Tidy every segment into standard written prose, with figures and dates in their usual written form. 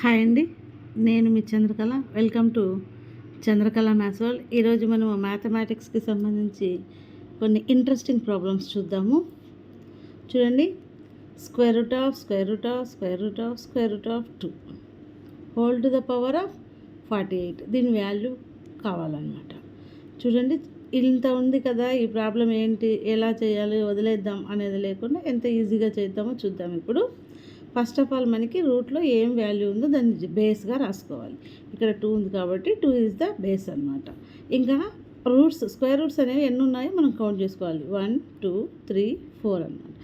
Hi అండి, నేను మీ Chandrakala. Welcome to Chandrakala maths world. ఈరోజు మనం మ్యాథమెటిక్స్కి సంబంధించి కొన్ని ఇంట్రెస్టింగ్ ప్రాబ్లమ్స్ చూద్దాము. చూడండి, square root of 2 whole to the power of 48. దీని వాల్యూ కావాలన్నమాట. చూడండి, ఇంత ఉంది కదా, ఈ ప్రాబ్లం ఏంటి, ఎలా చేయాలి, వదిలేద్దాం అనేది లేకుండా ఎంత ఈజీగా చేద్దామో చూద్దాం. ఇప్పుడు ఫస్ట్ ఆఫ్ ఆల్ మనకి రూట్లో ఏం వాల్యూ ఉందో దాన్ని బేస్గా రాసుకోవాలి. ఇక్కడ 2 ఉంది కాబట్టి 2 ఈజ్ ద బేస్ అనమాట. ఇంకా స్క్వేర్ రూట్స్ అనేవి ఎన్ని ఉన్నాయో మనం కౌంట్ చేసుకోవాలి. 1 2 3 4 అనమాట.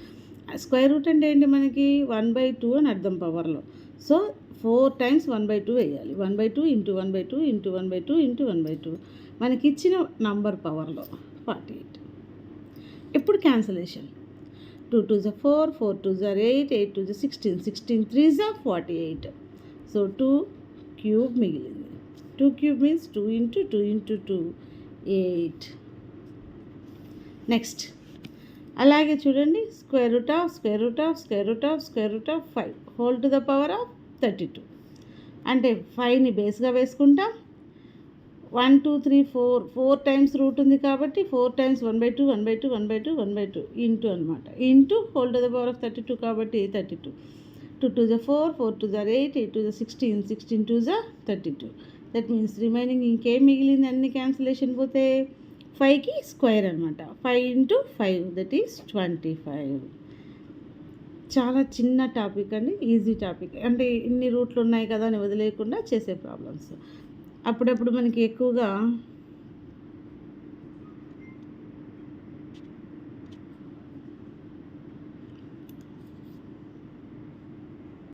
స్క్వేర్ రూట్ అంటే ఏంటి, మనకి 1/2 అని అర్థం పవర్లో. సో 4 times 1/2 వేయాలి. 1/2 ఇంటూ 1/2 ఇంటూ 1/2 ఇంటూ 1/2 మనకి ఇచ్చిన నంబర్ పవర్లో 48. ఇప్పుడు cancellation. 2 2s are 4, 4 2s are 8, 8 2s are 16, 16 3s are 48. So 2 cube మిగిలింది. 2 cube means 2 into 2 into 2, 8. Next అలాగే చూడండి, square root of 5 whole to the power of 32. అంటే 5ని బేస్గా వేసుకుంటాం. 1 2 3 4 times రూట్ ఉంది కాబట్టి 4 times 1/2 1/2 1/2 1/2 ఇంటూ అనమాట. Into whole to the power of 32 కాబట్టి 32. 2 2s are 4, 4 2s are 8, 8 2s are 16, 16 2s are 32. That means remaining ఇంకేం మిగిలింది, అన్ని క్యాన్సిలేషన్ పోతే 5కి స్క్వేర్ అనమాట. 5 into 5 దట్ ఈస్ 25. చాలా చిన్న టాపిక్ అండి, ఈజీ టాపిక్. అంటే ఇన్ని రూట్లు ఉన్నాయి కదా అని వదిలేయకుండా చేసే ప్రాబ్లమ్స్. అప్పుడప్పుడు మనకి ఎక్కువగా